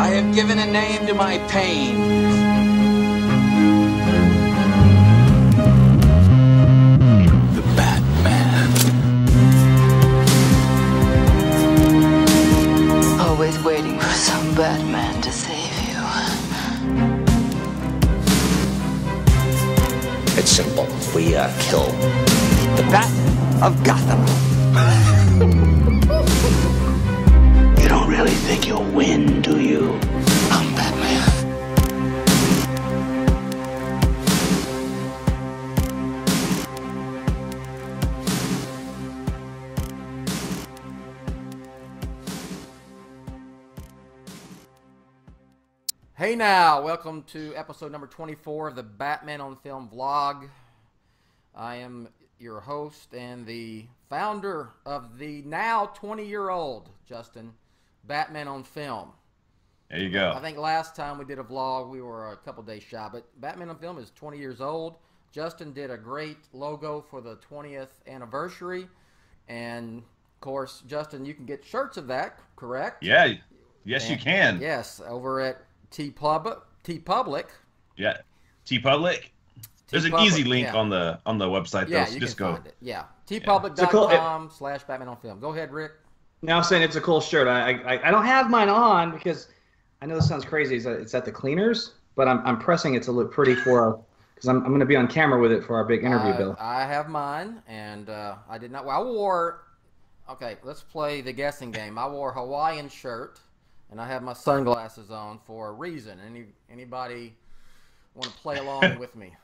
I have given a name to my pain. The Batman. Always waiting for some Batman to save you. It's simple. We kill the Bat of Gotham. You don't really think you'll win, do you? I'm Batman. Hey now, welcome to episode number 24 of the Batman on Film vlog. I am your host and the founder of the now 20-year-old, Justin, Batman on Film. There you go. I think last time we did a vlog, we were a couple days shy, but Batman on Film is 20 years old. Justin did a great logo for the 20th anniversary, and of course, Justin, you can get shirts of that, correct? Yeah. Yes, you can. Yes, over at TeePublic. Yeah. TeePublic. There's an easy link on the website, though, so just go. Find it. Yeah. TeePublic.com/Batman on Film. Go ahead, Rick. No, I'm saying it's a cool shirt. I don't have mine on because I know this sounds crazy. It's at the cleaners, but I'm pressing it to look pretty for because I'm going to be on camera with it for our big interview, Bill. I have mine, and I did not. Well, I wore. Okay, let's play the guessing game. I wore a Hawaiian shirt, and I have my sunglasses on for a reason. Anybody want to play along with me?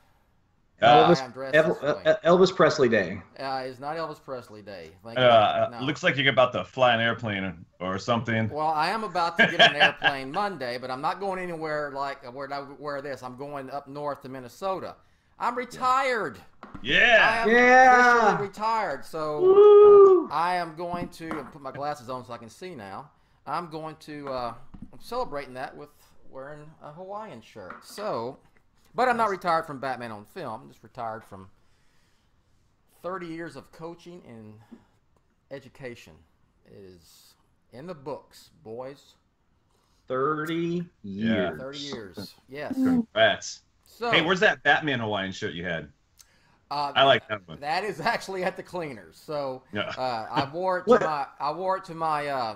Elvis Presley Day. It's not Elvis Presley Day. No. Looks like you're about to fly an airplane or something. Well, I am about to get on an airplane Monday, but I'm not going anywhere like where I wear this. I'm going up north to Minnesota. I'm retired. Yeah. I am officially retired. So Woo! I am going to put my glasses on so I can see now. I'm going to I'm celebrating that with wearing a Hawaiian shirt. So. But I'm not retired from Batman on Film. I'm just retired from 30 years of coaching and education. It is in the books, boys. 30 years. 30 years, yes. Congrats. So, hey, where's that Batman Hawaiian shirt you had? I like that one. That is actually at the cleaners. So Yeah. I wore it to my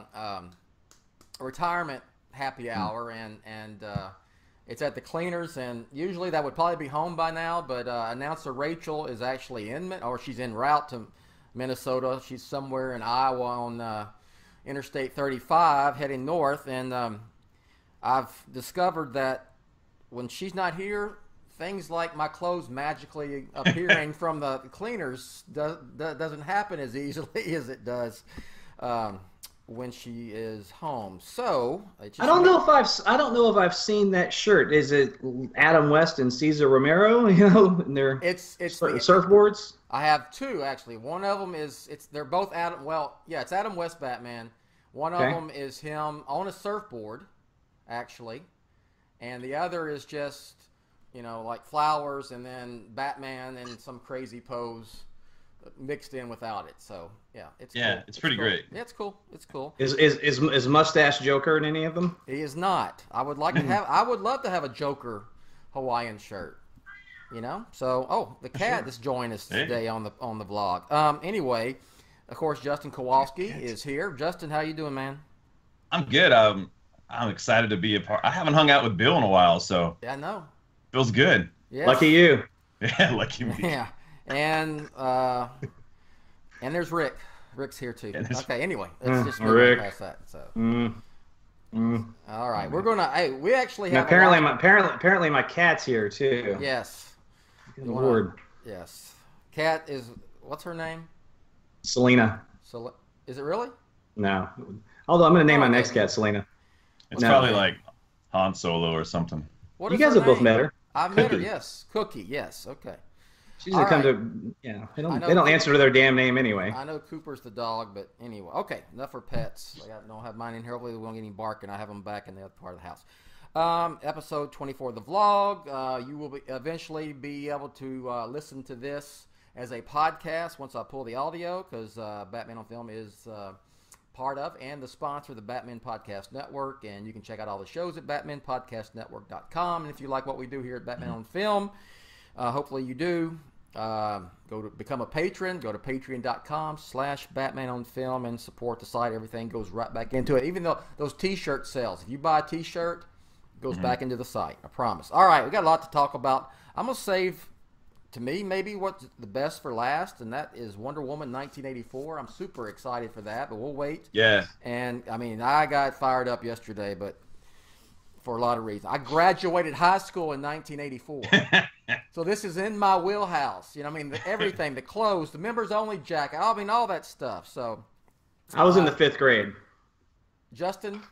retirement happy hour, and it's at the cleaners, and usually that would probably be home by now, but announcer Rachel is actually she's en route to Minnesota. She's somewhere in Iowa on Interstate 35 heading north, and I've discovered that when she's not here, things like my clothes magically appearing from the cleaners doesn't happen as easily as it does when she is home. So I don't know if I've seen that shirt. Is it Adam West and Cesar Romero? You know, in their surfboards. I have two actually. One of them they're both Adam. Well, yeah, it's Adam West Batman. One of them is him on a surfboard, actually, and the other is just like flowers and then Batman in some crazy pose mixed in without it. So yeah, it's cool. It's pretty cool. great. Yeah, it's cool. It's cool. Is Mustache Joker in any of them? He is not. I would like to have. I would love to have a Joker Hawaiian shirt. So the cat is joining us today on the vlog. Anyway, of course, Justin Kowalski is here. Justin, how you doing, man? I'm good. I'm excited to be a part. I haven't hung out with Bill in a while, so yeah, I know. Feels good. Yeah. Lucky you. Yeah, lucky me. Yeah. And there's Rick. Rick's here too. Okay. Anyway, let's just go past that. So. All right, we're gonna. Hey, we actually have. Apparently, my cat's here too. Yes. Good Lord. Yes. Cat is. What's her name? Selena. Is it really? No. Although I'm gonna name my next cat Selena. It's probably like Han Solo or something. You guys have both met her. I've met her. Yes. Cookie. Yes. Okay. She's gonna come to. Yeah. They don't answer to their damn name anyway. I know Cooper's the dog, but anyway. Okay. Enough for pets. I don't have mine in here. Hopefully we won't get any barking. I have them back in the other part of the house. Episode 24 of the vlog. You will eventually be able to listen to this as a podcast once I pull the audio, because Batman on Film is part of and the sponsor of the Batman Podcast Network. And you can check out all the shows at BatmanPodcastNetwork.com. And if you like what we do here at Batman on Film, hopefully you do, go to become a patron. Go to patreon.com/BatmanOnFilm and support the site. Everything goes right back into it. Even though those T-shirt sales, if you buy a T-shirt, it goes back into the site. I promise. All right, we got a lot to talk about. I'm going to save, to me, maybe what's the best for last, and that is Wonder Woman 1984. I'm super excited for that, but we'll wait. Yeah. And, I mean, I got fired up yesterday, but for a lot of reasons. I graduated high school in 1984. So this is in my wheelhouse. You know, I mean, everything, the clothes, the members-only jacket, I mean, all that stuff. So I was in the 5th grade. Justin,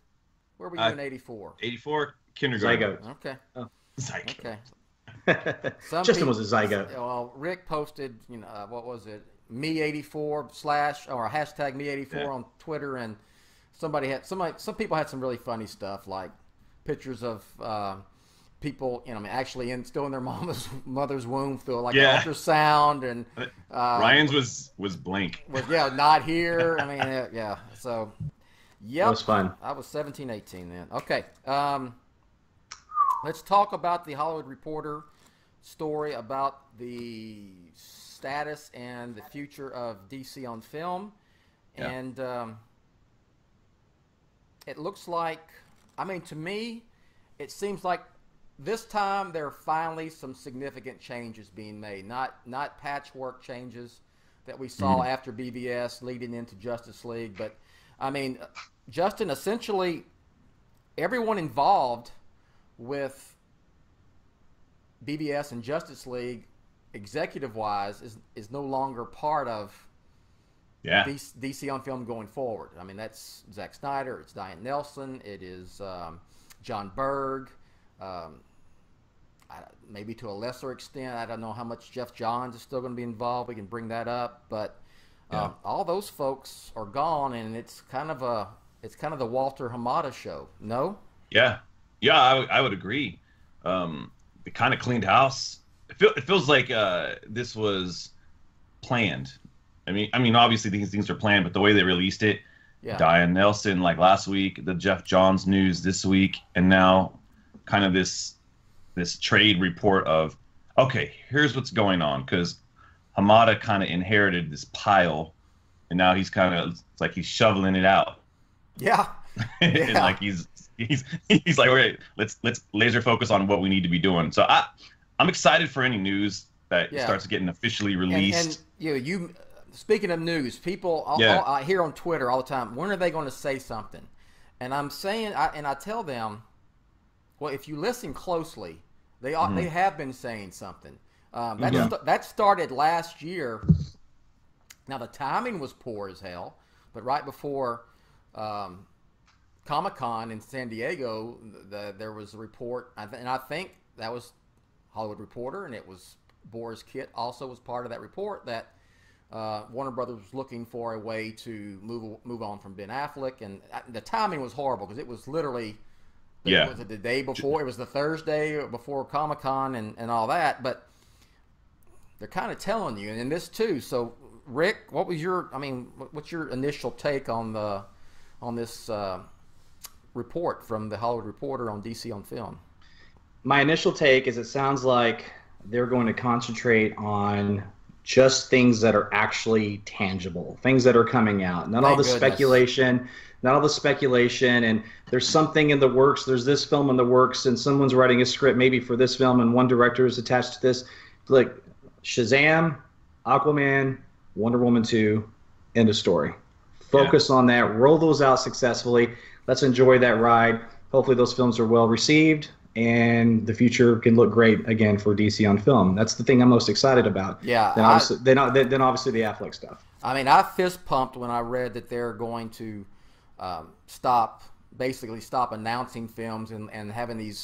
where were you in 84? 84, kindergarten. Zygote. Okay. Oh. Zygote. Okay. Justin was a zygote. Well, Rick posted, you know, what was it? Me84 / or hashtag Me84 on Twitter, and some people had some really funny stuff, like pictures of people, you know, I mean, actually still in their mother's womb, feel like an ultrasound, and Ryan's was blank. Was not here. I mean, yeah. So, yep. It was fun. I was 17, 18 then. Okay. Let's talk about the Hollywood Reporter story about the status and the future of DC on film. Yeah. And it looks like, I mean, to me, it seems like this time there are finally some significant changes being made. Not patchwork changes that we saw after BVS leading into Justice League. But, I mean, Justin, essentially everyone involved with BVS and Justice League, executive-wise, is no longer part of DC on film going forward. I mean, that's Zack Snyder, it's Diane Nelson, it is John Berg, maybe to a lesser extent. I don't know how much Jeff Johns is still going to be involved. We can bring that up, but all those folks are gone, and it's kind of the Walter Hamada show. No? Yeah, I would agree. It kind of cleaned house. It feels like this was planned. I mean, obviously these things are planned, but the way they released it, Diane Nelson like last week, the Jeff Johns news this week, and now kind of this trade report of, okay, here's what's going on, because Hamada kind of inherited this pile, and now he's kind of, it's like he's shoveling it out. Yeah. And like he's like, okay, let's laser focus on what we need to be doing. So I'm excited for any news that starts getting officially released. And you speaking of news, people I hear on Twitter all the time, when are they going to say something? And I'm saying, I tell them, well, if you listen closely, they have been saying something. That started last year. Now the timing was poor as hell, but right before Comic-Con in San Diego, there was a report, and I think that was Hollywood Reporter, and it was Boris Kitt also was part of that report, that Warner Brothers was looking for a way to move on from Ben Affleck, and the timing was horrible because it was literally was it the day before, it was the Thursday before Comic-Con and all that, but they're kind of telling you, and in this too. So Rick, what's your initial take on this report from the Hollywood Reporter on DC on Film? My initial take is it sounds like they're going to concentrate on just things that are actually tangible, things that are coming out, not all the speculation, and there's something in the works, there's this film in the works, and someone's writing a script maybe for this film, and one director is attached to this. Like Shazam, Aquaman, Wonder Woman 2, end of story. Focus on that, roll those out successfully. Let's enjoy that ride. Hopefully those films are well received, and the future can look great again for DC on film. That's the thing I'm most excited about. Yeah. Then obviously the Affleck stuff. I mean, I fist pumped when I read that they're going to stop announcing films and having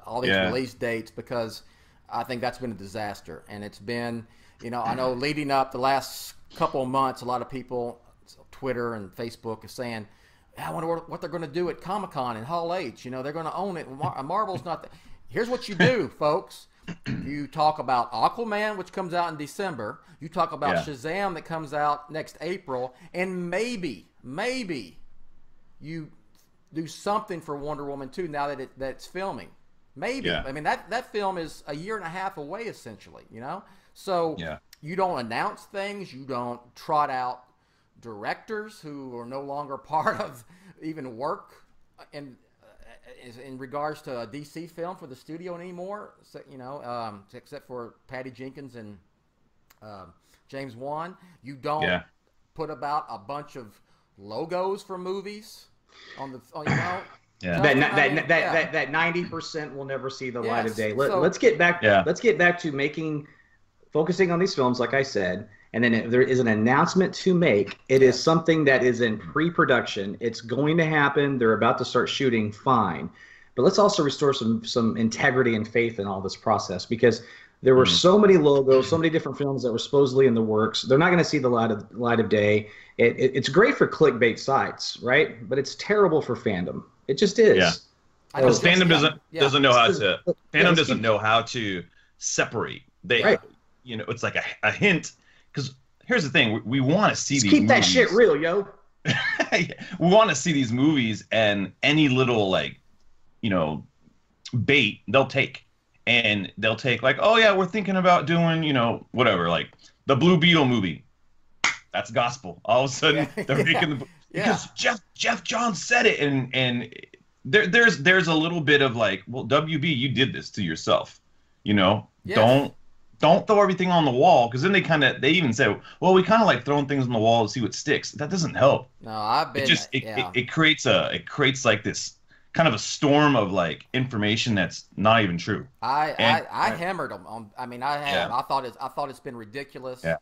all these release dates, because I think that's been a disaster. And it's been, I know leading up the last couple of months, a lot of people, Twitter and Facebook, are saying, I wonder what they're going to do at Comic-Con and Hall H. They're going to own it. Marvel's not there. Here's what you do, folks. You talk about Aquaman, which comes out in December. You talk about Shazam that comes out next April. And maybe, maybe you do something for Wonder Woman 2 now that that's filming. Maybe. Yeah. I mean, that film is a year and a half away, essentially, you know? So you don't announce things. You don't trot out directors who are no longer part of even work in regards to a DC film for the studio anymore, so, you know, except for Patty Jenkins and James Wan. You don't put about a bunch of logos for movies on the, you know. Yeah. That 90% will never see the light of day. Let's get back. Let's get back to focusing on these films, like I said. And then if there is an announcement to make, it is something that is in pre-production. It's going to happen. They're about to start shooting. Fine, but let's also restore some integrity and faith in all this process, because there were so many logos, so many different films that were supposedly in the works. They're not going to see the light of day. It's great for clickbait sites, right? But it's terrible for fandom. It just is. Yeah. Because fandom doesn't know how to. Fandom doesn't know how to separate. You know, it's like a hint. Because here's the thing: we want to see these. Keep that shit real, yo. We want to see these movies, and any little bait they'll take, like, oh yeah, we're thinking about doing whatever, like the Blue Beetle movie. That's gospel. All of a sudden they're making because Jeff Johns said it, and there's a little bit of like, well, WB, you did this to yourself, Don't throw everything on the wall, because then they even say, well, we kind of like throwing things on the wall to see what sticks. That doesn't help. No, I've been. It creates like this kind of a storm of like information that's not even true. I hammered them on. I mean, I have. Yeah. I thought it's been ridiculous. Yeah.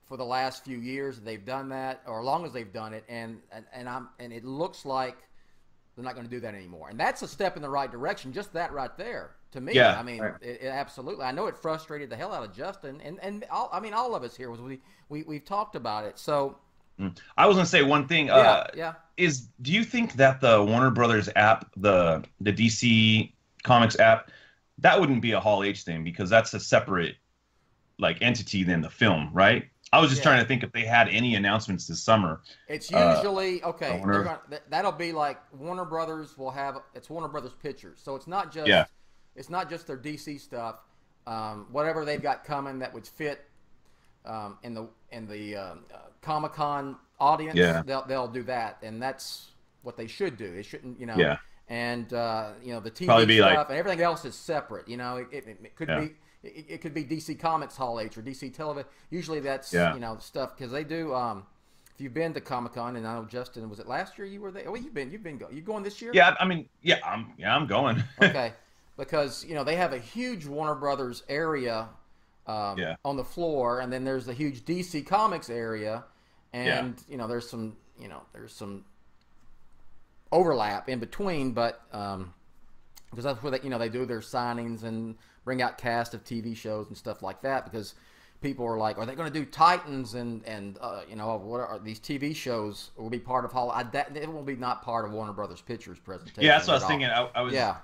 For the last few years they've done that, or as long as they've done it, and it looks like they're not going to do that anymore. And that's a step in the right direction. Just that right there. To me, I mean, it absolutely. I know it frustrated the hell out of Justin, and all of us here we've talked about it. So, I was gonna say one thing. Do you think that the Warner Brothers app, the DC Comics app, that wouldn't be a Hall H thing, because that's a separate like entity than the film, right? I was just trying to think if they had any announcements this summer. It's usually okay. That'll be like Warner Brothers will have. It's Warner Brothers Pictures, so it's not just. It's not just their DC stuff. Whatever they've got coming that would fit in the Comic-Con audience, they'll do that, and that's what they should do. It shouldn't, And the TV stuff and everything else is separate. It could be. It could be DC Comics Hall H or DC Television. Usually that's stuff, because they do. If you've been to Comic-Con, and I know Justin, was it last year you were there? Oh, you've been. You going this year? Yeah, I mean, I'm going. Okay. Because they have a huge Warner Brothers area on the floor, and then there's the huge DC Comics area, and there's some overlap in between, but because that's where they do their signings and bring out cast of TV shows and stuff like that. Because people are like, are they going to do Titans and what are these TV shows will be part of it will be not part of Warner Brothers Pictures presentation. Yeah, that's what I was thinking.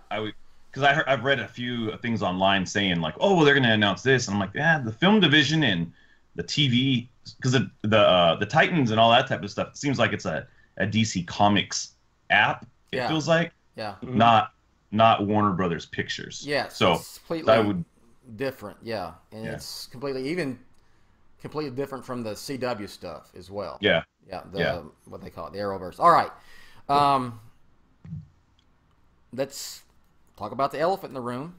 I would. Because I've read a few things online saying like, oh, well, they're going to announce this, and I'm like, the film division and the TV, because the Titans and all that type of stuff, it seems like it's a DC Comics app. It feels like, not Warner Brothers Pictures. Yeah, so it's completely I would different. Yeah, and it's completely different from the CW stuff as well. Yeah, what they call it, the Arrowverse. All right, let's talk about the elephant in the room.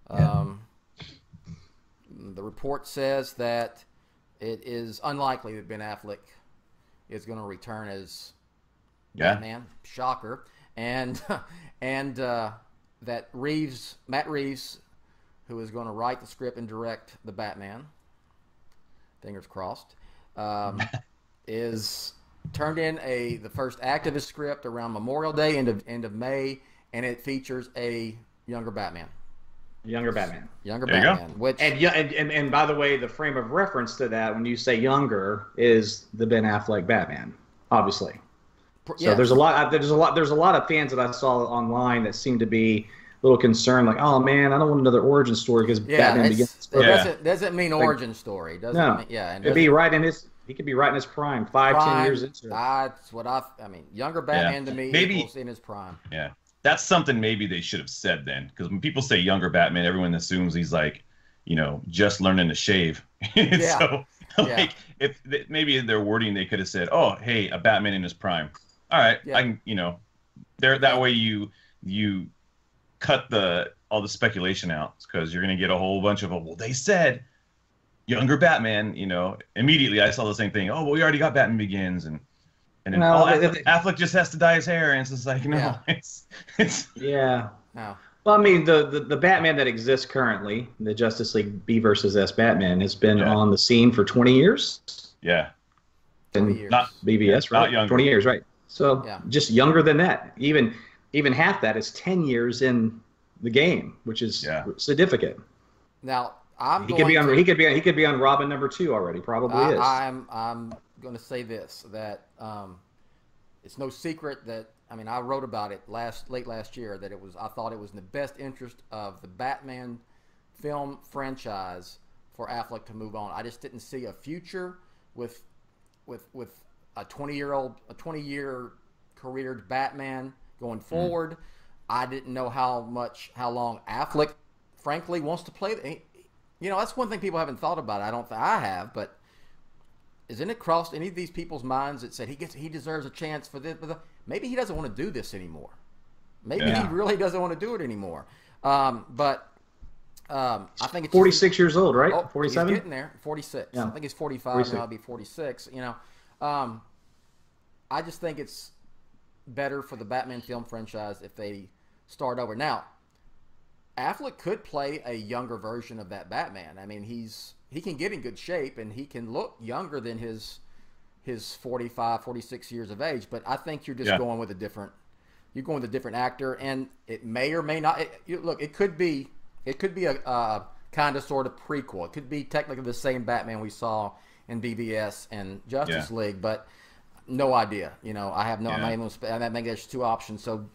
The report says that it is unlikely that Ben Affleck is going to return as Batman. Shocker. And that Matt Reeves, who is going to write the script and direct the Batman, fingers crossed, is turned in the first act of his script around Memorial Day, end of May. And it features a younger Batman. Younger Batman. Which and by the way, the frame of reference to that, when you say younger, is the Ben Affleck Batman, obviously. So there's a lot of fans that I saw online that seem to be a little concerned, like, oh man, I don't want another origin story because Batman begins. It doesn't mean origin story. It doesn't mean, it'd be right in his. He could be right in his prime, 5-10 years into it. That's what I mean, younger Batman to me equals in his prime. Yeah. That's something maybe they should have said then, because when people say younger Batman, everyone assumes he's like, just learning to shave. So, if maybe in their wording they could have said, "Oh, hey, a Batman in his prime." All right, I can, that way you cut all the speculation out, because you're gonna get a whole bunch of, well, they said younger Batman. Immediately I saw the same thing. Oh, well, we already got Batman Begins, and then Affleck just has to dye his hair, and it's just like, no, it's no. Well, I mean, the Batman that exists currently, the Justice League B versus S Batman, has been on the scene for 20 years. Yeah. 20 years. Not BBS, right? Not younger. 20 years, right? So just younger than that. Even half that is 10 years in the game, which is significant. Now, he could be on Robin #2 already. Probably is. I'm going to say this, that it's no secret that, I wrote about it late last year, that I thought it was in the best interest of the Batman film franchise for Affleck to move on. I just didn't see a future with a 20-year careered Batman going forward. I didn't know how long Affleck, frankly, wants to play. That's one thing people haven't thought about. I don't think I have, but isn't it crossed any of these people's minds that said he deserves a chance for this? Maybe he doesn't want to do this anymore. Maybe he really doesn't want to do it anymore. But I think it's 46 years old, right? 47. He's getting there. 46. I think he's 45 46. Now. I'll be 46. I just think it's better for the Batman film franchise if they start over. Now, Affleck could play a younger version of that Batman. He can get in good shape and he can look younger than his 45, 46 years of age. But I think you're just going with a different actor, and it may or may not. It could be a kind of sort of prequel. It could be technically the same Batman we saw in BVS and Justice League, but no idea. I have no. I'm not even. I think there's two options. So,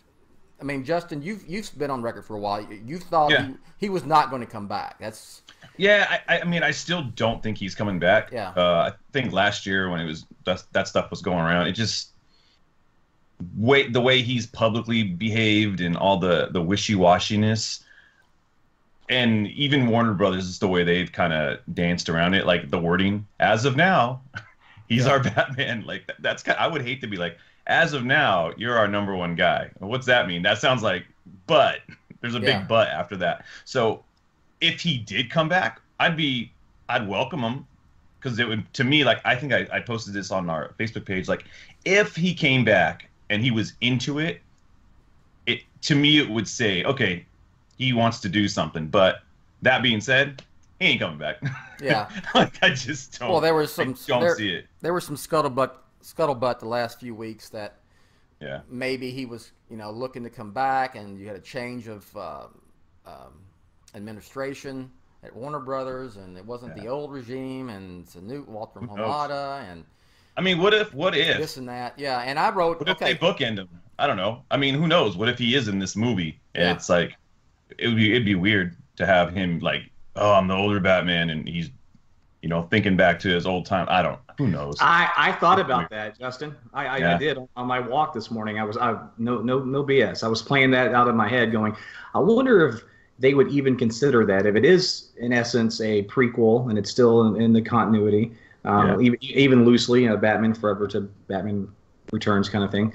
Justin, you've been on record for a while. You thought he was not going to come back. That's. Yeah, I still don't think he's coming back. Yeah. I think last year when that stuff was going around, it just the way he's publicly behaved and all the wishy-washiness, and even Warner Brothers is the way they've kind of danced around it, like the wording. As of now, he's our Batman. Like that's I would hate to be like, as of now, you're our #1 guy. What's that mean? That sounds like, but there's a big but after that. So if he did come back, I'd welcome him, because it would, to me, like, I think I posted this on our Facebook page, like, if he came back and he was into it, to me it would say, okay, he wants to do something. But that being said, he ain't coming back. Yeah. Like, I just don't. Well, there was some. See it. There was some scuttlebutt the last few weeks that maybe he was looking to come back, and you had a change of administration at Warner Brothers, and it wasn't the old regime, and it's a new Walter Hamada, and what if this and that, and I wrote, what if they bookend him? I don't know. Who knows? What if he is in this movie, and it's like, it'd be weird to have him like, oh, I'm the older Batman, and he's thinking back to his old time. Who knows? I thought about that, Justin. I did on my walk this morning. No BS. I was playing that out in my head, going, I wonder if they would even consider that, if it is in essence a prequel and it's still in the continuity, even loosely, Batman Forever to Batman Returns kind of thing.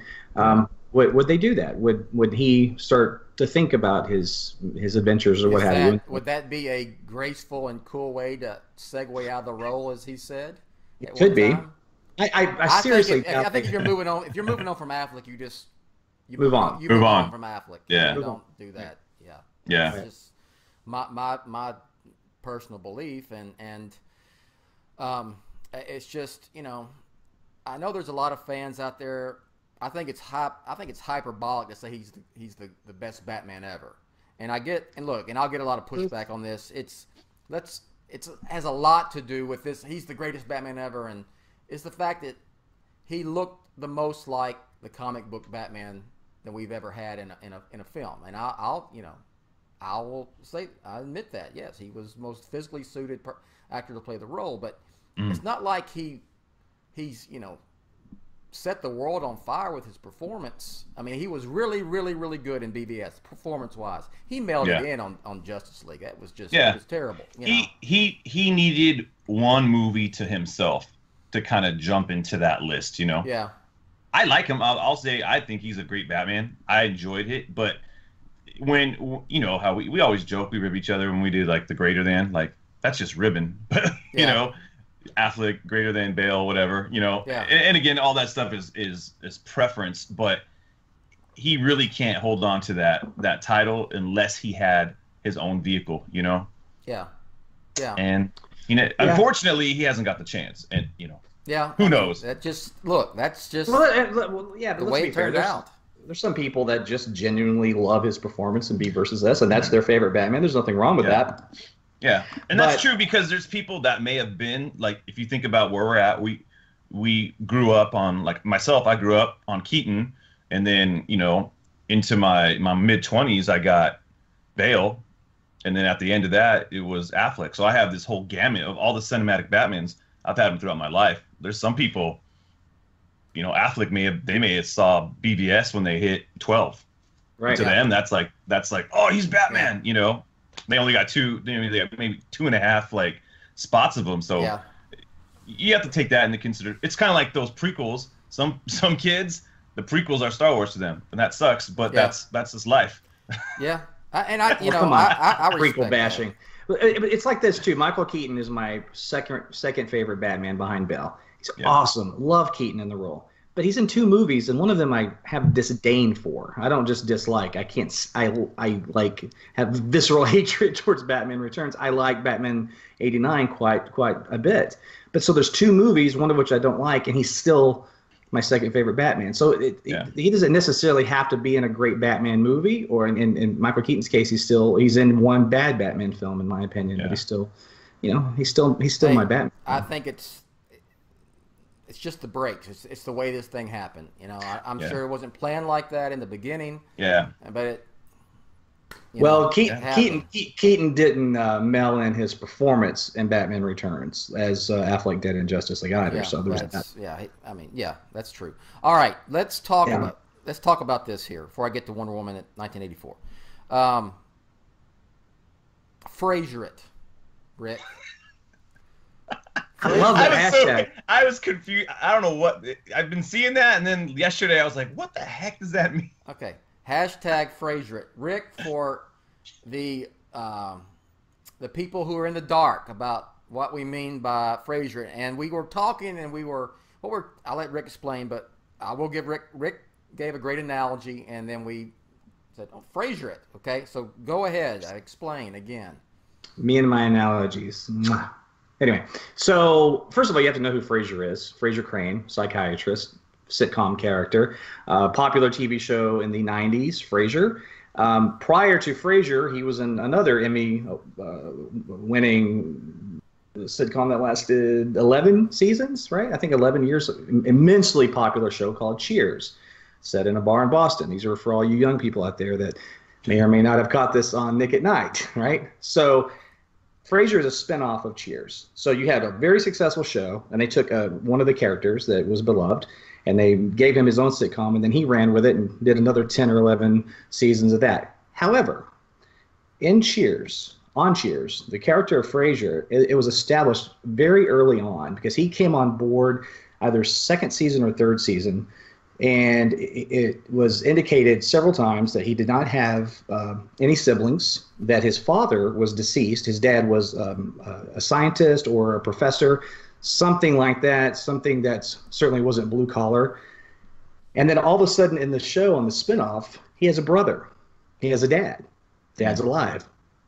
Would they do that? Would he start to think about his adventures or what have you? Would that be a graceful and cool way to segue out of the role, as he said? It could be. I seriously. I think if you're moving on from Affleck, you move on. You move on from Affleck. Yeah. You don't do that. Yeah. It's just my personal belief, and it's just, I know there's a lot of fans out there. I think it's hyperbolic to say he's the best Batman ever. And I'll get a lot of pushback on this. It has a lot to do with this. He's the greatest Batman ever, and it's the fact that he looked the most like the comic book Batman that we've ever had in a film. And I will say, I admit that, yes, he was most physically suited actor to play the role, but it's not like he he's set the world on fire with his performance. I mean, he was really, really, really good in BVS performance-wise. He melded in on Justice League. That was just it was terrible. He needed one movie to himself to kind of jump into that list. Yeah. I like him. I'll say I think he's a great Batman. I enjoyed it, but when how we always joke, we rib each other when we do like the greater than, like that's just ribbing. Affleck greater than Bale, whatever, and again, all that stuff is preference, but he really can't hold on to that title unless he had his own vehicle, and unfortunately he hasn't got the chance, and who knows. That's just the way it turned out. There's some people that just genuinely love his performance in B versus S, and that's their favorite Batman. There's nothing wrong with that. Yeah, and that's true, because there's people that may have been, like, if you think about where we're at, we grew up on, like myself, I grew up on Keaton, and then, into my mid-20s, I got Bale, and then at the end of that, it was Affleck. So I have this whole gamut of all the cinematic Batmans. I've had them throughout my life. There's some people, Affleck may have saw BVS when they hit 12. Right. To them, that's like, oh, he's Batman, They only got maybe 2.5 like spots of them, so you have to take that into consideration. It's kind of like those prequels. Some kids, the prequels are Star Wars to them, and that sucks. But that's just life. Yeah, I prequel bashing. It's like this too. Michael Keaton is my second favorite Batman behind Bale. He's awesome. Love Keaton in the role. But he's in 2 movies, and one of them I have disdain for. I don't just dislike. I like have visceral hatred towards Batman Returns. I like Batman '89 quite a bit. But so there's 2 movies, one of which I don't like, and he's still my second favorite Batman. So he doesn't necessarily have to be in a great Batman movie, or in Michael Keaton's case, he's in one bad Batman film, in my opinion. But he's still, he's still my Batman. I think it's just the breaks. It's the way this thing happened. I'm sure it wasn't planned like that in the beginning. Yeah. But Keaton didn't mail in his performance in Batman Returns as Affleck did in Justice League either. So there's that. That's true. All right, let's talk about this here before I get to Wonder Woman at 1984. Frasier it, Rick. I love that hashtag. I was confused. I don't know what. I've been seeing that, and then yesterday I was like, what the heck does that mean? Okay. Hashtag Frasier it. Rick, for the people who are in the dark about what we mean by Frasier it. And we were talking, and I'll let Rick explain, but I will give Rick gave a great analogy, and then we said, Frasier it. Okay, so go ahead. Explain again. Me and my analogies. Mwah. Anyway, so first of all, you have to know who Frasier is. Frasier Crane, psychiatrist, sitcom character, popular TV show in the 90s, Frasier. Prior to Frasier, he was in another Emmy-winning sitcom that lasted 11 seasons, right? I think 11 years. Immensely popular show called Cheers, set in a bar in Boston. These are for all you young people out there that may or may not have caught this on Nick at Night, right? So Frasier is a spinoff of Cheers. So you had a very successful show, and they took one of the characters that was beloved, and they gave him his own sitcom, and then he ran with it and did another 10 or 11 seasons of that. However, on Cheers, the character of Frasier, it was established very early on because he came on board either second season or third season, and it was indicated several times that he did not have any siblings, that his father was deceased. His dad was a scientist or a professor, something like that, something that certainly wasn't blue collar. And then all of a sudden in the show, on the spinoff, he has a brother. He has a dad. Dad's alive.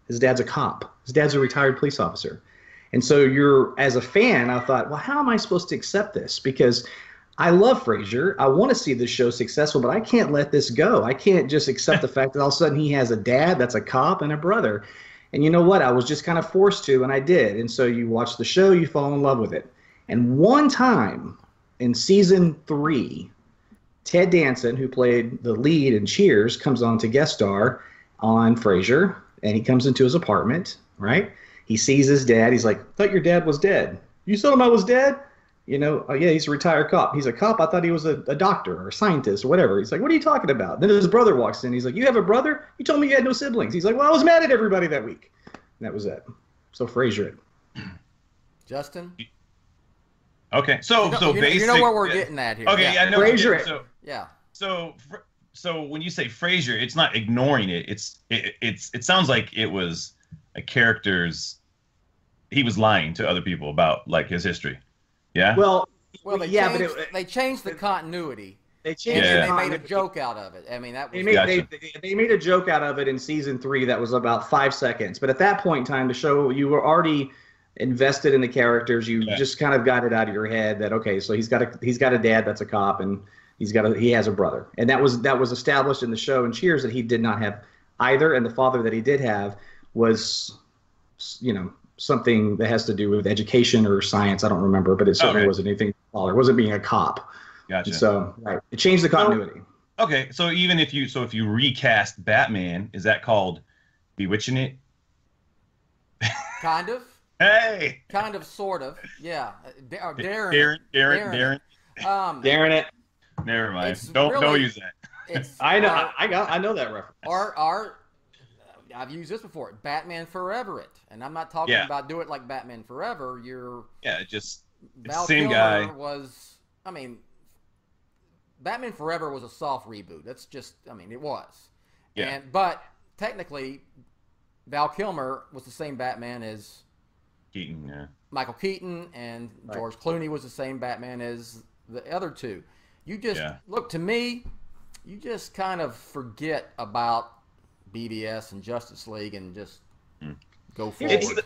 His dad's a cop. His dad's a retired police officer. And so as a fan, I thought, well, how am I supposed to accept this? Because I love Frasier. I want to see this show successful, but I can't let this go. I can't just accept the fact that all of a sudden he has a dad that's a cop and a brother. And you know what? I was just kind of forced to, and I did. And so you watch the show, you fall in love with it. And one time in season 3, Ted Danson, who played the lead in Cheers, comes on to guest star on Frasier, and he comes into his apartment, right? He sees his dad. He's like, "Thought your dad was dead. You told him I was dead?" You know, oh, yeah, he's a retired cop. He's a cop. I thought he was a doctor or a scientist or whatever. He's like, what are you talking about? Then his brother walks in. He's like, you have a brother? You told me you had no siblings. He's like, well, I was mad at everybody that week. And that was it. So Frasier it. Justin? Okay, so basically, you know what we're getting at here. Okay, I know. Frasier it. So yeah. So when you say Frasier, it's not ignoring it. It sounds like it was a character's. He was lying to other people about like his history. Yeah. Well, they changed the continuity. They changed and the they made a continuity. joke out of it. I mean, that was They made a joke out of it in season 3 that was about 5 seconds. But at that point in time, to show you were already invested in the characters, you just kind of got it out of your head that okay, so he's got a dad that's a cop and he has a brother, and that was established in the show in Cheers that he did not have either, and the father that he did have was, you know, something that has to do with education or science. I don't remember, but it certainly wasn't anything. It wasn't being a cop. Gotcha. So it changed the continuity. Okay, so even if you recast Batman, is that called bewitching it? Kind of. Hey. Kind of, sort of. Yeah. Darren. Darren it. Never mind. Don't use that. I know that reference. I've used this before. Batman Forever it, and I'm not talking about do it like Batman Forever. Val same Kilmer guy was. I mean, Batman Forever was a soft reboot. That's just. I mean, it was. Yeah. But technically, Val Kilmer was the same Batman as Keaton. Yeah. Michael Keaton, and George Clooney was the same Batman as the other two. You just look to me. You just kind of forget about BBS and Justice League and just go for it.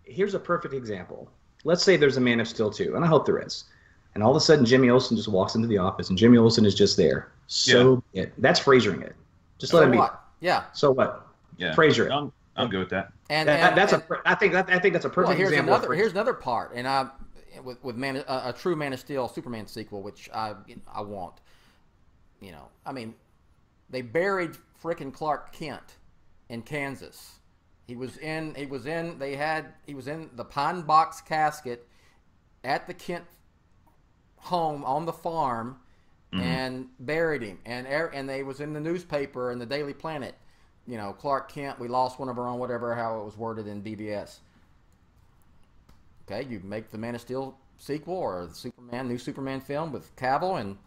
Here's a perfect example. Let's say there's a Man of Steel 2, and I hope there is. And all of a sudden, Jimmy Olsen just walks into the office, and Jimmy Olsen is just there. That's Frasering it. Just let him be. Yeah. So what? Yeah. Frasier it. I'm good with that. I think that's a perfect example. Here's another part, and with a true Man of Steel Superman sequel, which I want. You know, I mean, they buried frickin' Clark Kent in Kansas. He was in the pine box casket at the Kent home on the farm, and buried him. And they was in the newspaper in the Daily Planet. You know, Clark Kent, we lost one of our own, whatever, how it was worded in BBS. Okay, you make the Man of Steel sequel or the new Superman film with Cavill, and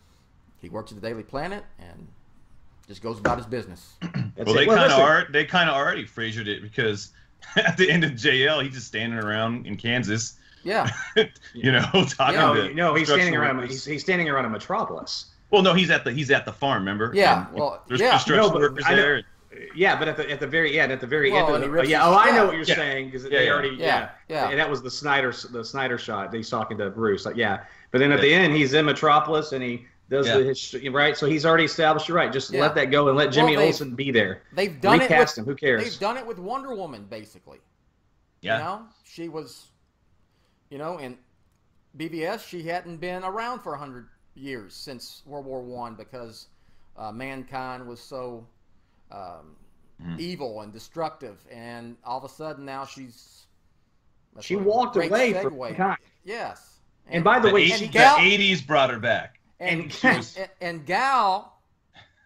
he works at the Daily Planet and just goes about his business. Well, they kind of already Frasiered it, because at the end of JL, he's just standing around in Kansas. Yeah. You know, talking to he's standing around. He's standing around a Metropolis. Well, no, he's at the farm. Remember? Yeah. And there's construction workers there. Yeah, but at the very end. I know what you're saying, because they already. Yeah. And that was the Snyder shot. He's talking to Bruce. Like, but then at the end, he's in Metropolis and he does his right. So he's already established. You're right. Just let that go and let Jimmy Olsen be there. They've done Recast him. Who cares? They've done it with Wonder Woman, basically. Yeah. You know, she was. You know, in BVS, she hadn't been around for 100 years since World War I, because mankind was so evil and destructive, and all of a sudden now she walked away from mankind. Yes. And by the way, the 80s brought her back. And Gal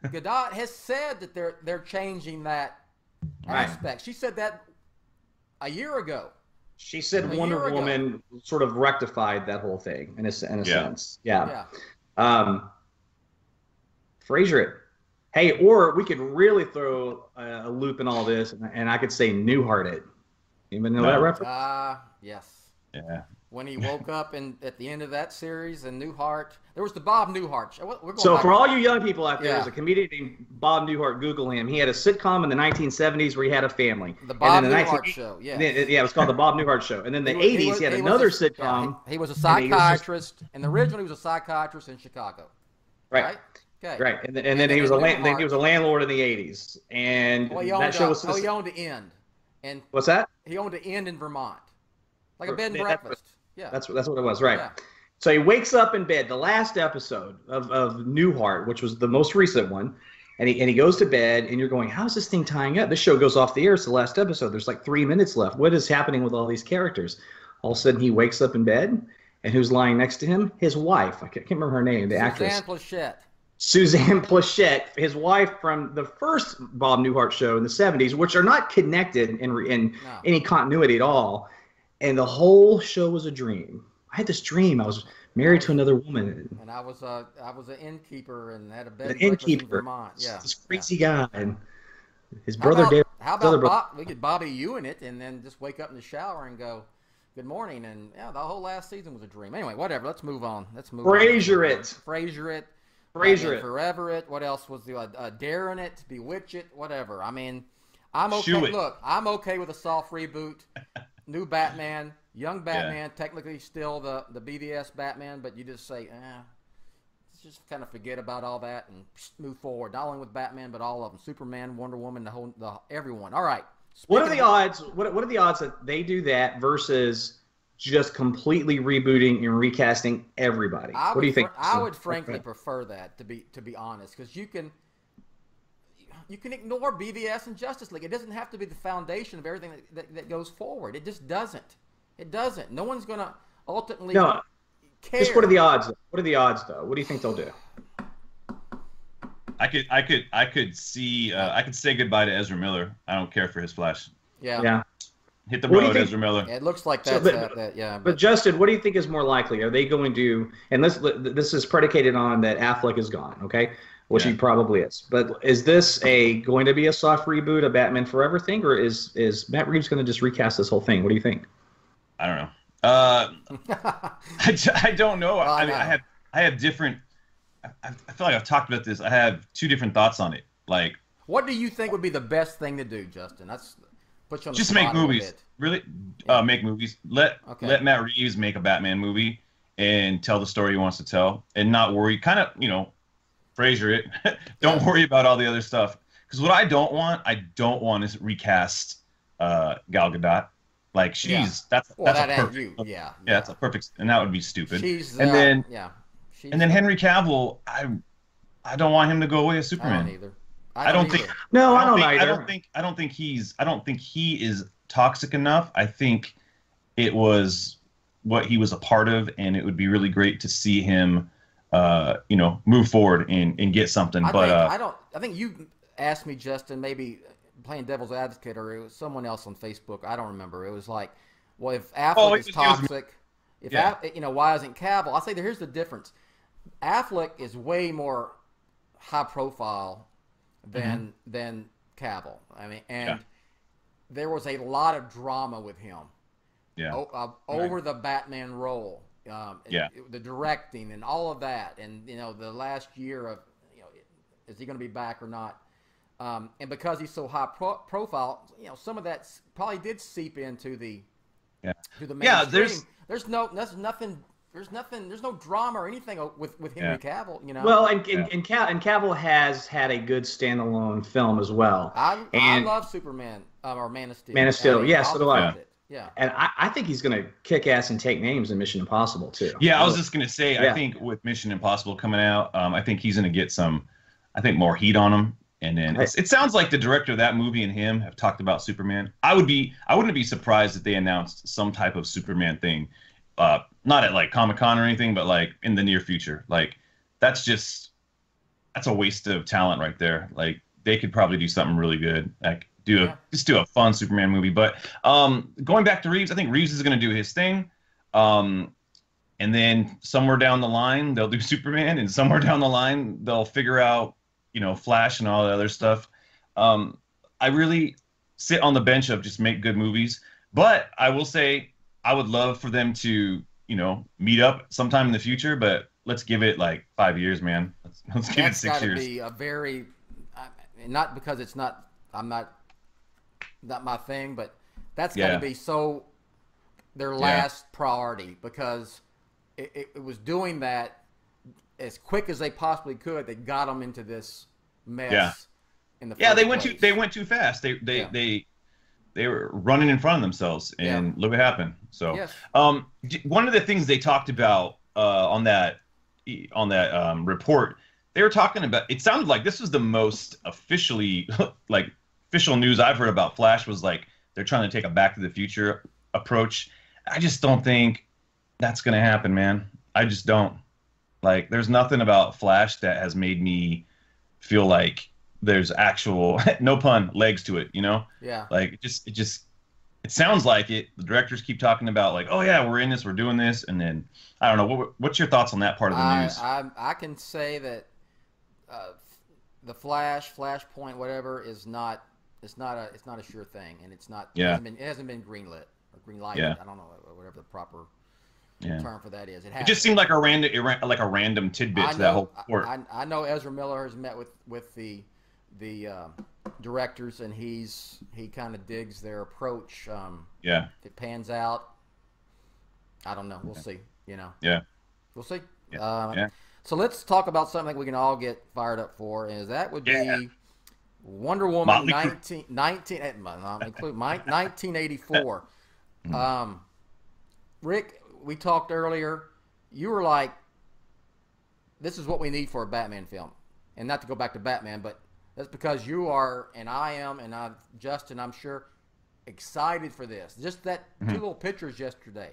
Gadot has said that they're changing that aspect. She said that a year ago. She said Wonder Woman sort of rectified that whole thing in a sense. Yeah. Frasier it. Hey, or we could really throw a loop in all this, and I could say Newhart it. Even know that reference? Yes. Yeah. When he woke up at the end of that series, and Newhart, there was the Bob Newhart show. So for all you young people out there, there's a comedian named Bob Newhart. Google him. He had a sitcom in the 1970s where he had a family. The Bob Newhart Show. Yeah. It was called the Bob Newhart Show. And then the 80s, he had another sitcom. He was a psychiatrist, and originally he was a psychiatrist in Chicago. Right. Okay. Right. And then he was a landlord in the 80s. And that show was. He owned the Inn. And what's that? He owned an inn in Vermont, like a bed and breakfast. That's what it was, right? Yeah. So he wakes up in bed. The last episode of Newhart, which was the most recent one, and he goes to bed, and you're going, how's this thing tying up? This show goes off the air. It's the last episode. There's like 3 minutes left. What is happening with all these characters? All of a sudden, he wakes up in bed, and who's lying next to him? His wife. I can't remember her name, the actress. Suzanne Plachette, his wife from the first Bob Newhart show in the 70s, which are not connected in any continuity at all. And the whole show was a dream. I had this dream. I was married to another woman. And I was an innkeeper and had a bed in Vermont. Yeah. This crazy guy. And his brother did. How about we could Bobby you in it and then just wake up in the shower and go, good morning. And yeah, the whole last season was a dream. Anyway, whatever. Let's move on. Frasier it. Forever it. What else was the Daring it, Bewitch it, whatever. I mean, I'm okay. Look, I'm okay with a soft reboot. New Batman, young Batman, technically still the BVS Batman, but you just say, let's just kind of forget about all that and move forward. Not only with Batman, but all of them: Superman, Wonder Woman, everyone. All right. What are the odds? What are the odds that they do that versus just completely rebooting and recasting everybody? What do you think? I would frankly prefer that, to be honest, because you can ignore BVS and Justice League. It doesn't have to be the foundation of everything that goes forward. It just doesn't. It doesn't. No one's gonna ultimately care. Just what are the odds? What are the odds, though? What do you think they'll do? I could see. I could say goodbye to Ezra Miller. I don't care for his Flash. Yeah. Hit the road, Ezra Miller. Yeah, it looks like that's yeah. But Justin, what do you think is more likely? Are they going to? And this is predicated on that Affleck is gone, okay? Which he probably is. But is this going to be a soft reboot, a Batman Forever thing, or is Matt Reeves going to just recast this whole thing? What do you think? I don't know. I don't know. Well, I have different. I feel like I've talked about this. I have two different thoughts on it. Like, what do you think would be the best thing to do, Justin? That's put you on the just spot make movies. Really, make movies. Let Matt Reeves make a Batman movie and tell the story he wants to tell, and not worry. Kind of, Frasier it. Don't worry about all the other stuff. Because what I don't want is recast Gal Gadot. Like that's a perfect. Yeah, that's a perfect, and that would be stupid. And then Henry Cavill, I don't want him to go away as Superman. I don't either. I don't think. No, I don't either. I don't think he is toxic enough. I think it was what he was a part of, and it would be really great to see him, move forward and get something. I think you asked me, Justin, maybe playing devil's advocate, or it was someone else on Facebook. I don't remember. It was like, well, if Affleck is toxic, why isn't Cavill? I'll say here's the difference. Affleck is way more high profile than Cavill. I mean, there was a lot of drama with him. Over the Batman role. The directing and all of that, and the last year of is he going to be back or not? And because he's so high profile, some of that probably did seep into the mainstream. There's no drama or anything with Henry Cavill, Well, and Cavill has had a good standalone film as well. I love Superman or Man of Steel. Man of Steel, so do I. Yeah. And I think he's going to kick ass and take names in Mission Impossible too. Yeah, I was just going to say, I think with Mission Impossible coming out, I think he's going to get more heat on him. And then it sounds like the director of that movie and him have talked about Superman. I wouldn't be surprised if they announced some type of Superman thing, not at like Comic-Con or anything, but like in the near future. Like that's a waste of talent right there. Like they could probably do something really good. Like just do a fun Superman movie. But going back to Reeves, I think Reeves is going to do his thing. And then somewhere down the line they'll do Superman, and somewhere down the line they'll figure out Flash and all that other stuff. I really sit on the bench of just make good movies. But I will say I would love for them to, meet up sometime in the future. But let's give it like 5 years, man. Let's give it 6 years. That's got to be a very, not because it's not my thing, but that's got to be their last priority, because it was doing that as quick as they possibly could. They got them into this mess. In the first place. They went too fast. They were running in front of themselves, and look what happened. So, one of the things they talked about on that report, they were talking about. It sounded like this was the most official news I've heard about Flash. Was like they're trying to take a Back to the Future approach. I just don't think that's gonna happen, man. I just don't. Like, there's nothing about Flash that has made me feel like there's actual, no pun, legs to it, you know? Yeah. Like, it sounds like it. The directors keep talking about, like, oh yeah, we're in this, we're doing this, and then I don't know. What's your thoughts on that part of the news? I can say that the Flashpoint, whatever, is not. It's not a sure thing, and it's not. Yeah. It hasn't been greenlit or greenlighted. Yeah. I don't know whatever the proper Yeah. term for that is. It just seemed like a random tidbit to that whole report. I know Ezra Miller has met with the directors, and he kind of digs their approach. Yeah. If it pans out, I don't know. We'll see. You know. Yeah. We'll see. Yeah. So let's talk about something we can all get fired up for, and that would be Wonder Woman 1984. Rick, we talked earlier. You were like, this is what we need for a Batman film. And not to go back to Batman, but that's because you are, and I am, and Justin, I'm sure, excited for this. Just that two little pictures yesterday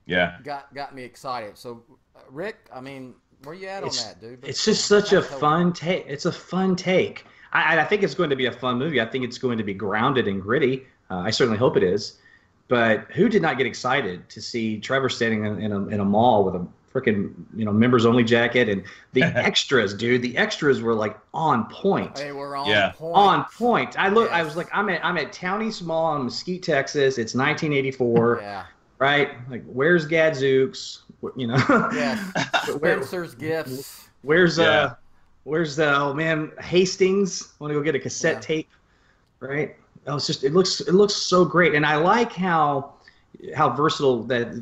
got me excited. So, Rick, I mean, where you at on that, dude? It's just such a fun take. It's a fun take. I think it's going to be a fun movie. I think it's going to be grounded and gritty. I certainly hope it is. But who did not get excited to see Trevor standing in a mall with a freaking members only jacket, and the extras, dude? The extras were like on point. They were on point. On point. I was like, I'm at Townie's Mall in Mesquite, Texas. It's 1984. Yeah. Right. Like, where's Gadzooks? Yes. Spencer's Gifts. Where's Hastings? I want to go get a cassette tape, right? It looks so great, and I like how versatile that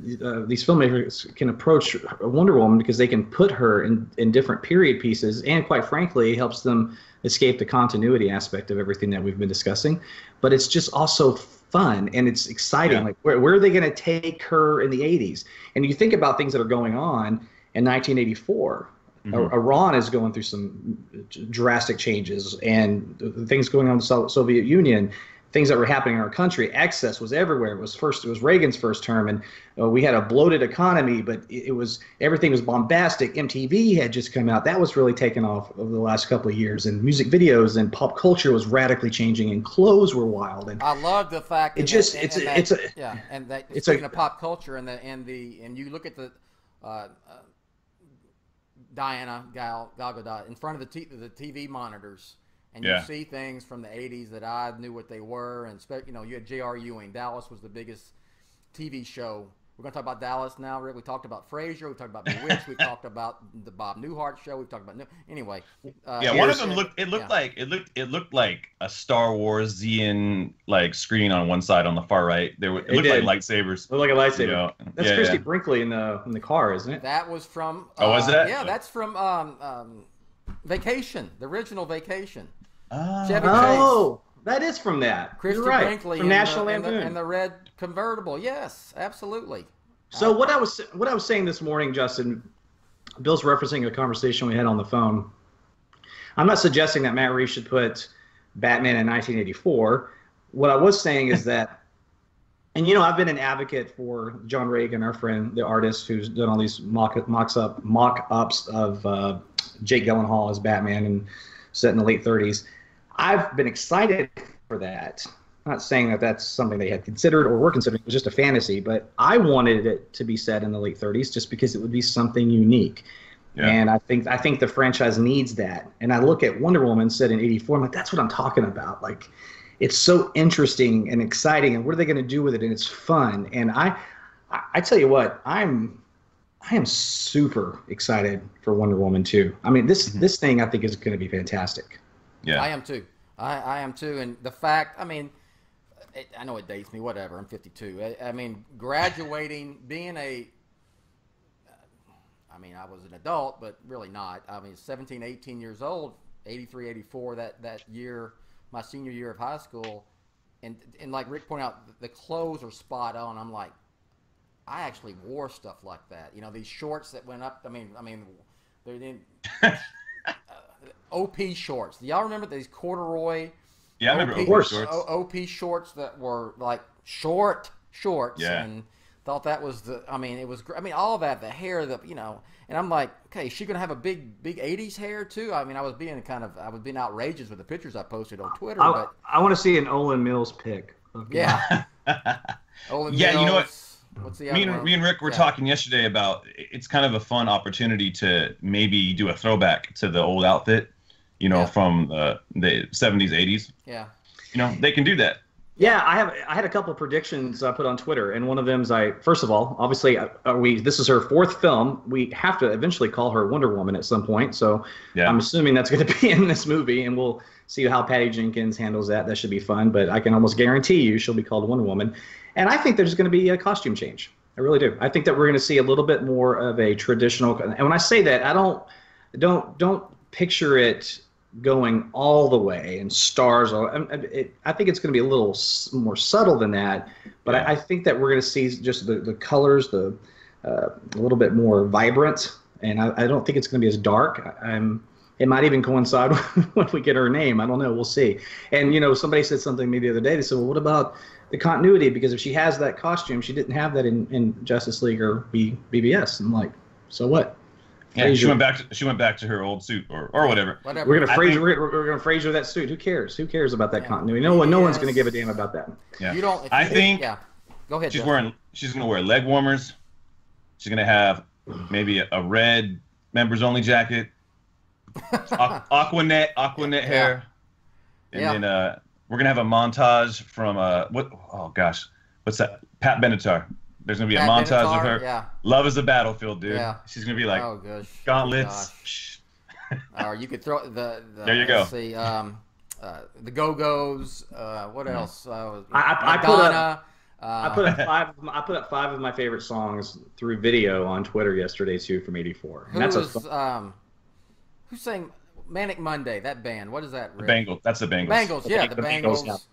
these filmmakers can approach Wonder Woman, because they can put her in different period pieces, and quite frankly, it helps them escape the continuity aspect of everything that we've been discussing. But it's just also fun, and it's exciting. Like, where are they going to take her in the 80s? And you think about things that are going on in 1984. Iran is going through some drastic changes, and things going on in the Soviet Union, things that were happening in our country. Excess was everywhere. It was Reagan's first term, and we had a bloated economy, but everything was bombastic. MTV had just come out. That was really taken off over the last couple of years, and music videos and pop culture was radically changing, and clothes were wild. And I love the fact that speaking of pop culture and you look at the Diana Gal Gadot in front of the TV monitors, and you see things from the 80s that I knew what they were, and you had J.R. Ewing. Dallas was the biggest TV show. We're going to talk about Dallas now, Rick. We talked about Frasier. We talked about Bewitched. We talked about the Bob Newhart show. We've talked about anyway. One of them looked like a Star Warsian screen on one side. On the far right, it looked like lightsabers. It looked like a lightsaber. That's Christy Brinkley in the car, isn't it? That was from. Was that? Yeah, that's from Vacation, the original Vacation. Chevy Chase. That is from that. Christy Brinkley from National Lampoon and the red convertible. Yes, absolutely. So what I was saying this morning, Justin, Bill's referencing a conversation we had on the phone. I'm not suggesting that Matt Reeves should put Batman in 1984. What I was saying is that, and I've been an advocate for John Reagan, our friend, the artist who's done all these mock-ups of Jake Gyllenhaal as Batman and set in the late 30s. I've been excited for that. I'm not saying that that's something they had considered or were considering. It was just a fantasy, but I wanted it to be set in the late 30s just because it would be something unique. Yeah. And I think the franchise needs that. And I look at Wonder Woman set in 84. I'm like, that's what I'm talking about. Like, it's so interesting and exciting, and what are they going to do with it? And it's fun. And I tell you what, I am super excited for Wonder Woman 2. I mean, this thing I think is going to be fantastic. Yeah, I am too. I am too. And the fact, I mean, I know it dates me, whatever. I'm 52. I mean, graduating, being I was an adult, but really not. I mean, 17, 18 years old, 83, 84, that year, my senior year of high school. And like Rick pointed out, the clothes are spot on. I'm like, I actually wore stuff like that. These shorts that went up. I mean, they didn't. OP shorts. Do y'all remember these corduroy? Yeah, I remember OP shorts that were like shorts. Yeah. And Thought that was I mean, it was. I mean, all that, the hair, and I'm like, okay, is she gonna have a big '80s hair too? I mean, I was being outrageous with the pictures I posted on Twitter. I want to see an Olin Mills pic. Okay. Yeah. Olin yeah, Mills, you know what? What's the me and Rick were talking yesterday about it's kind of a fun opportunity to maybe do a throwback to the old outfit, from the 70s, 80s. Yeah. They can do that. Yeah, I had a couple of predictions I put on Twitter, and one of them is first of all, obviously, this is her 4th film. We have to eventually call her Wonder Woman at some point, so I'm assuming that's going to be in this movie, and we'll see how Patty Jenkins handles that. That should be fun, but I can almost guarantee you she'll be called Wonder Woman. And I think there's going to be a costume change. I really do. I think that we're going to see a little bit more of a traditional. And when I say that, I don't picture it going all the way and stars. I think it's going to be a little more subtle than that. But I think that we're going to see just the colors, a little bit more vibrant. And I don't think it's going to be as dark. It might even coincide when we get her name. I don't know. We'll see. And, somebody said something to me the other day. They said, well, what about the continuity? Because if she has that costume, she didn't have that in Justice League or BBS. I'm like, so what? Yeah, she went back to her old suit or whatever. We're gonna Fraser that suit. Who cares? Who cares about that continuity? No one's gonna give a damn about that. Yeah. I think. Yeah. Go ahead. She's gonna wear leg warmers. She's gonna have maybe a red members only jacket. Aquanet hair. And then we're gonna have a montage from what's that? Pat Benatar. There's gonna be a montage of her. Yeah. Love is a battlefield, dude. Yeah. She's gonna be like, oh gosh, gauntlets. Or you could throw the there you go. Let's see, the Go-Go's. What else? I put up 5 of my favorite songs through video on Twitter yesterday too from '84. Who sang Manic Monday? That band. What is that? The Bengals. That's the Bengals. Bengals. Yeah, the Bengals.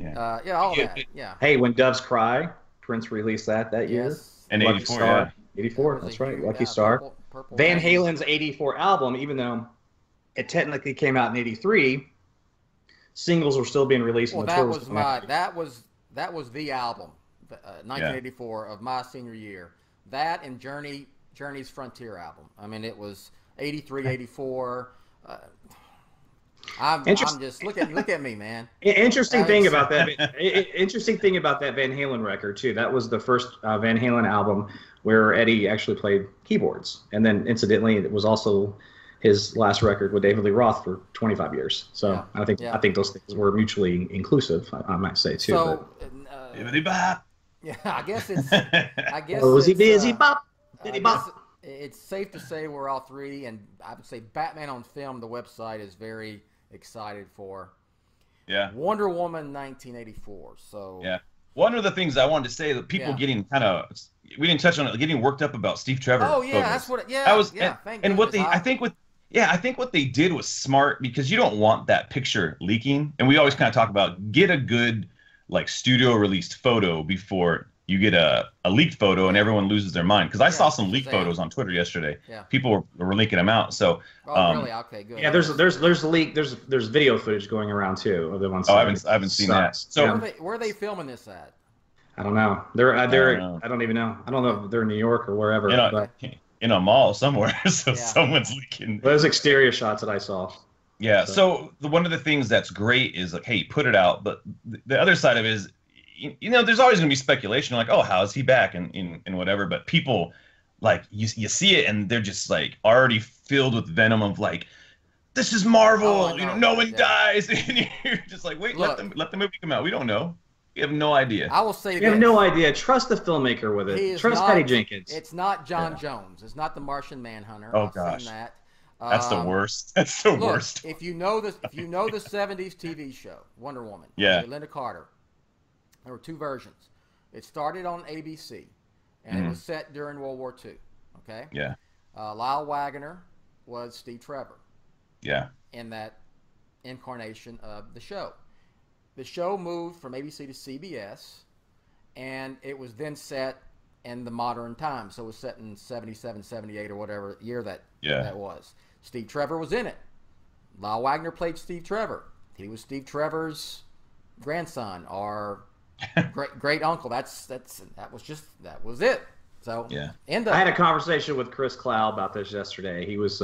Yeah. All that. Yeah. Hey, When Doves Cry, Prince released that year. Yes. And '84. Yeah. 84. That's right. Lucky Star. Purple Van Halen's '84 album, even though it technically came out in '83, singles were still being released. Well, that was the album, 1984 of my senior year. That and Journey's Frontier album. I mean, it was '83, '84. I'm just look at me, man. Interesting thing about that Van Halen record too. That was the first Van Halen album where Eddie actually played keyboards, and then incidentally, it was also his last record with David Lee Roth for 25 years. So I think those things were mutually inclusive. I might say too. So, I guess it's. Was he busy bop? Did he bop? It's safe to say we're all three, and I would say Batman on Film, the website, is very excited for. Yeah. Wonder Woman 1984. So. Yeah. One of the things I wanted to say that people getting we didn't touch on it, getting worked up about Steve Trevor. Oh yeah, photos. that's what. Yeah. That was. Yeah. And what I think what they did was smart, because you don't want that picture leaking. And we always kind of talk about get a good studio released photo before you get a leaked photo and everyone loses their mind. Because I saw some leaked photos on Twitter yesterday. Yeah. People were leaking them out. So. Really? Okay, good. Yeah, there's video footage going around too of the ones. Oh, I haven't seen that. So where are they filming this at? I don't know. I don't even know. I don't know if they're in New York or wherever. In a mall somewhere. So someone's leaking. Those exterior shots that I saw. Yeah. So one of the things that's great is hey, put it out. But the other side of it is, there's always going to be speculation oh, how is he back and whatever. But people you see it and they're just already filled with venom of this is Marvel. No one dies. And you're just wait, let the movie come out. We don't know. We have no idea. I will say we have no idea. Trust the filmmaker with it. Trust Patty Jenkins. It's not John Jones. It's not the Martian Manhunter. Oh gosh, that's the worst. That's the worst. If you know the '70s TV show Wonder Woman, Linda Carter, there were 2 versions. It started on ABC, and it was set during World War II. Okay. Yeah. Lyle Waggoner was Steve Trevor. Yeah. In that incarnation of the show. The show moved from ABC to CBS, and it was then set in the modern time. So it was set in 77, 78, or whatever year that was. Steve Trevor was in it. Lyle Waggoner played Steve Trevor. He was Steve Trevor's grandson or great uncle. That was it. So yeah. I had a conversation with Chris Clow about this yesterday. He was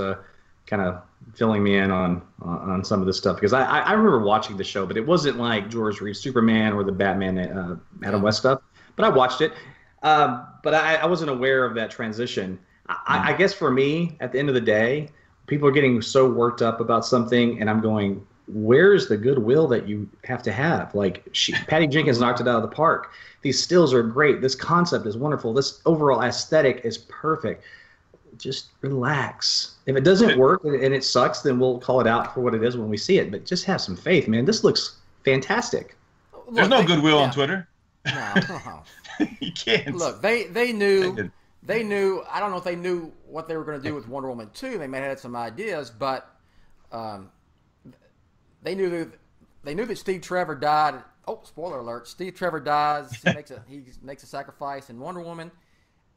kind of filling me in on some of this stuff because I remember watching the show, but it wasn't like George Reeves' Superman or the Batman Adam West stuff. But I watched it, but I wasn't aware of that transition. I guess for me, at the end of the day, people are getting so worked up about something, and I'm going, where's the goodwill that you have to have? Like, Patty Jenkins knocked it out of the park. These stills are great. This concept is wonderful. This overall aesthetic is perfect. Just relax. If it doesn't work and it sucks, then we'll call it out for what it is when we see it. But just have some faith, man. This looks fantastic. There's no goodwill on Twitter. No. You can't. Look, they knew. They knew. I don't know if they knew what they were going to do with Wonder Woman 2. They may have had some ideas, but they knew that Steve Trevor died. Oh, spoiler alert! Steve Trevor dies. He makes a sacrifice in Wonder Woman,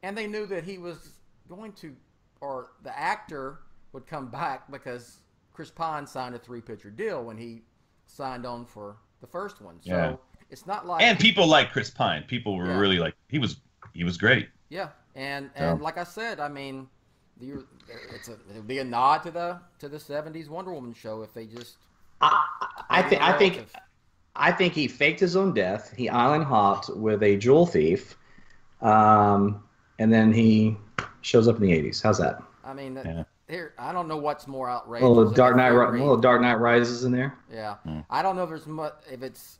and they knew that he was going to, or the actor would come back because Chris Pine signed a 3-picture deal when he signed on for the first one. So it's not like. And people like Chris Pine. People were really like he was great. Yeah, and like I said, I mean, it'll be a nod to the '70s Wonder Woman show if they just. I think he faked his own death. He island hopped with a jewel thief, and then he shows up in the '80s. How's that? I mean, here I don't know what's more outrageous. A little Dark Knight Rises in there. Yeah, I don't know if there's much if it's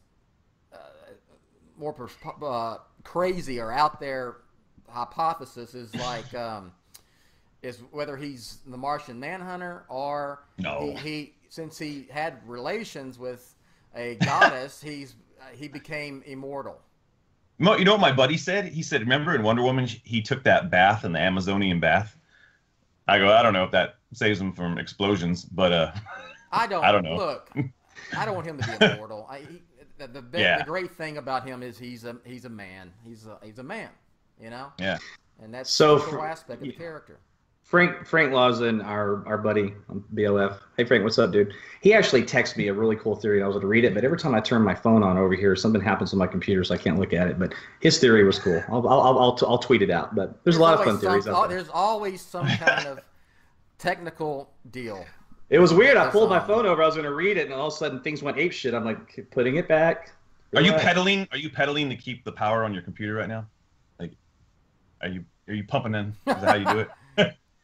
more crazy or out there. Hypothesis is like is whether he's the Martian Manhunter or he since he had relations with a goddess, he became immortal. You know what my buddy said? He said, remember in Wonder Woman, he took that bath in the Amazonian bath? I go, I don't know if that saves him from explosions, but I don't know. Look, I don't want him to be immortal. The great thing about him is he's a man. He's a man, you know? Yeah. And that's the cool aspect of the character. Frank Lawson, our buddy on BOF. Hey, Frank, what's up, dude? He actually texted me a really cool theory, and I was going to read it, but every time I turn my phone on over here, something happens on my computer, so I can't look at it. But his theory was cool. I'll tweet it out. But there's a lot of fun theories out there. There's always some kind of technical deal. It was weird. I pulled my phone over. I was going to read it, and all of a sudden things went apeshit. I'm like, putting it back. Relax. Are you pedaling to keep the power on your computer right now? Like, are you pumping in? Is that how you do it?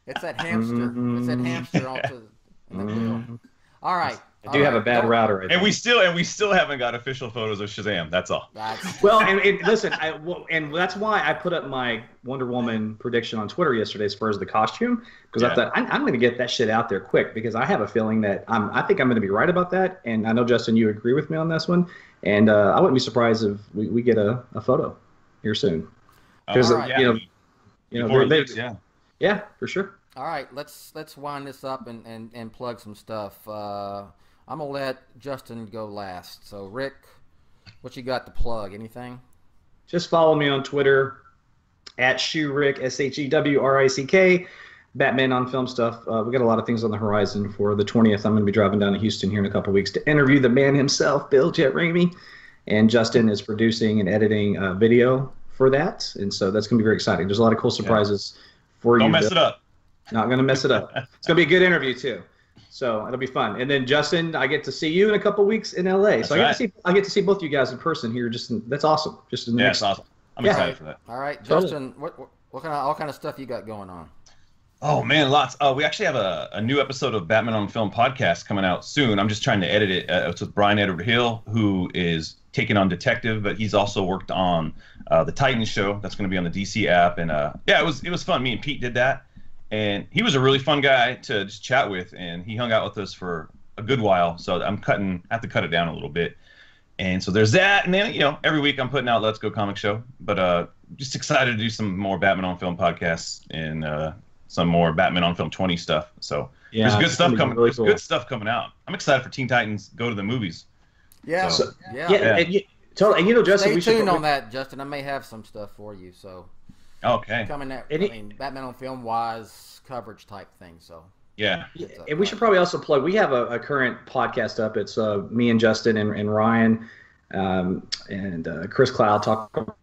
It's that hamster. It's that hamster onto the wheel. All right. I do have a bad router. And we still haven't got official photos of Shazam. That's all. Well, and listen, and that's why I put up my Wonder Woman prediction on Twitter yesterday as far as the costume, because I thought I'm going to get that shit out there quick because I have a feeling that I think I'm going to be right about that, and I know Justin, you agree with me on this one, and I wouldn't be surprised if we get a photo here soon. Because Yeah, for sure. All right, let's wind this up and plug some stuff. I'm gonna let Justin go last. So, Rick, what you got to plug? Anything? Just follow me on Twitter at ShewRick, ShewRick. Batman on Film stuff. We got a lot of things on the horizon for the 20th. I'm going to be driving down to Houston here in a couple of weeks to interview the man himself, Jett Ramey, and Justin is producing and editing a video for that, and so that's going to be very exciting. There's a lot of cool surprises for you. Don't mess it up. Not going to mess it up. It's going to be a good interview too. So it'll be fun. And then Justin, I get to see you in a couple of weeks in LA. That's so I get to see both you guys in person here. That's awesome. Just in the next... awesome. I'm excited for that. All right, Justin, what kind of stuff you got going on? Oh man, lots. We actually have a new episode of Batman on Film podcast coming out soon. I'm just trying to edit it. It's with Brian Edward Hill, who is taking on Detective, but he's also worked on the Titans show. That's going to be on the DC app, and it was fun. Me and Pete did that. And he was a really fun guy to just chat with, and he hung out with us for a good while. So I have to cut it down a little bit. And so there's that. And then, every week I'm putting out Let's Go Comic Show. But just excited to do some more Batman on Film podcasts and some more Batman on Film 20 stuff. So there's good stuff coming. Really good stuff coming out. I'm excited for Teen Titans Go to the Movies. Yeah. Totally. And Justin, stay tuned on that, Justin. I may have some stuff for you. So. Okay. Coming out, Batman on Film wise coverage type thing. So yeah. And we should probably also plug. We have a current podcast up. It's me and Justin and Ryan and Chris Cloud talk.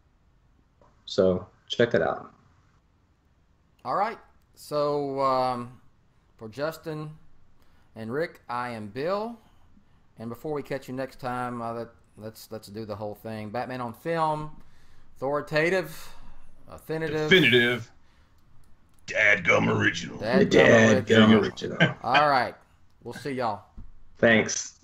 So check that out. All right. So for Justin and Rick, I am Bill. And before we catch you next time, let's do the whole thing. Batman on film, authoritative, definitive, dadgum original. Dadgum original. All right. We'll see y'all. Thanks.